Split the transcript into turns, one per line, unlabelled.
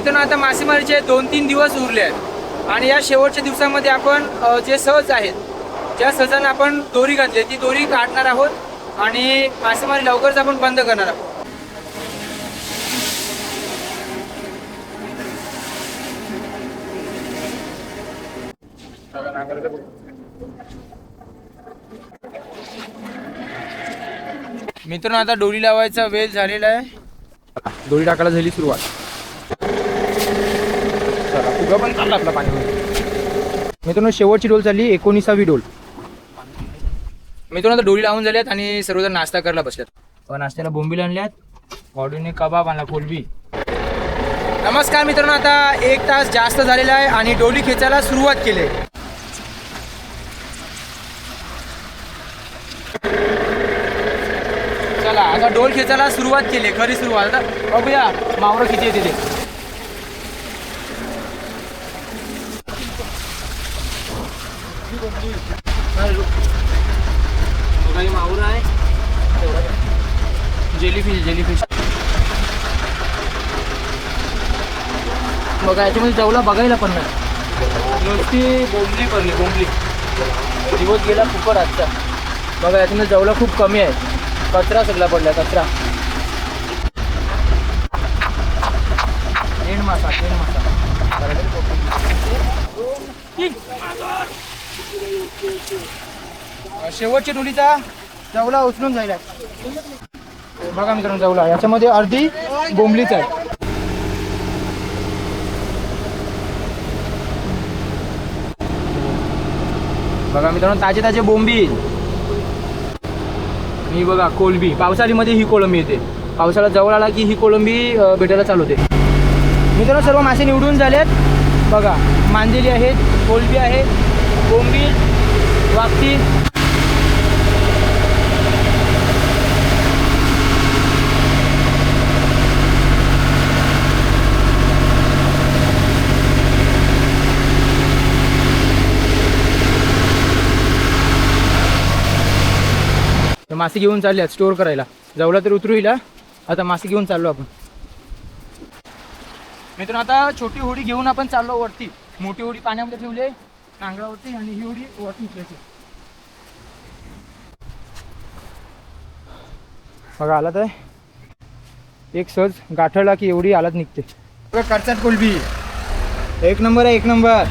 मित्रांनो आता मासेमारीचे 2-3 दिवस उरले आहेत आणि या शेवटच्या दिवसामध्ये आपण जे सहज आहेत ज्या सहजाने आपण दोरी घातली ती दोरी काढणार आहोत आणि मासेमारी लवकरच आपण बंद करणार आहोत. मित्रांनो आता दोरी लावायचा वेळ झालेला आहे. दोरी टाकायला झाली सुरुवात. चला फुगा पण चालला आपला पाण्यामध्ये. मित्रांनो शेवटची डोल चालली 19वी डोल. मित्रांनो आता डोरी लावून झाल्यात आणि सर्वजण नाश्ता करायला बसल्यात. नाश्त्याला बोंबील आणल्यात, ऑर्डरने कबाब आणला कोलबी. नमस्कार मित्रांनो, आता 1 तास जास्त झालेला आहे आणि डोली खेचायला सुरुवात केली. चला आता डोल खेचायला सुरुवात केली, खरी सुरुवात. आता बघूया मावरं किती येते ते. मावरं आहे जेलीफिश बघा, याच्यामध्ये जवला बघायला पण नाही, नुसती बोंबली पडली. दिवस गेला खूपच आजचा. बघा याच्यामध्ये जवला खूप कमी आहे, कचरा सगळा पडला, कचरा. एंड मासा शेवटच्या डोलीचा जवला उचलून जायला. बघा मित्रांनो जवला, याच्यामध्ये अर्धी बोंबलीच आहे. बघा मित्रांनो ताजे बोंबील. ही बघा कोलंबी. पावसाळीमध्ये ही कोलंबी येते, पावसाळा जवळ आला की ही कोलंबी भेटायला चालू होते. मित्रांनो सर्व मासे निवडून झालेत. बघा मांदेली आहेत, कोलंबी आहे, बोंबील, वाकटी. मासे घेऊन चालले स्टोअर करायला. जवळा तर उतरू हिला, आता मासे घेऊन चाललो आपण. मित्रांनो आता छोटी होडी घेऊन आपण चाललो वरती. मोठी होडी पाण्यामध्ये ठेवली नांगरावरती आणि ही होडी वरती उतरायची. बघा आलात आहे एक सहज गाठळला की एवढी आलात निघते. बघा करचाट कोलंबी एक नंबर आहे, 1 नंबर.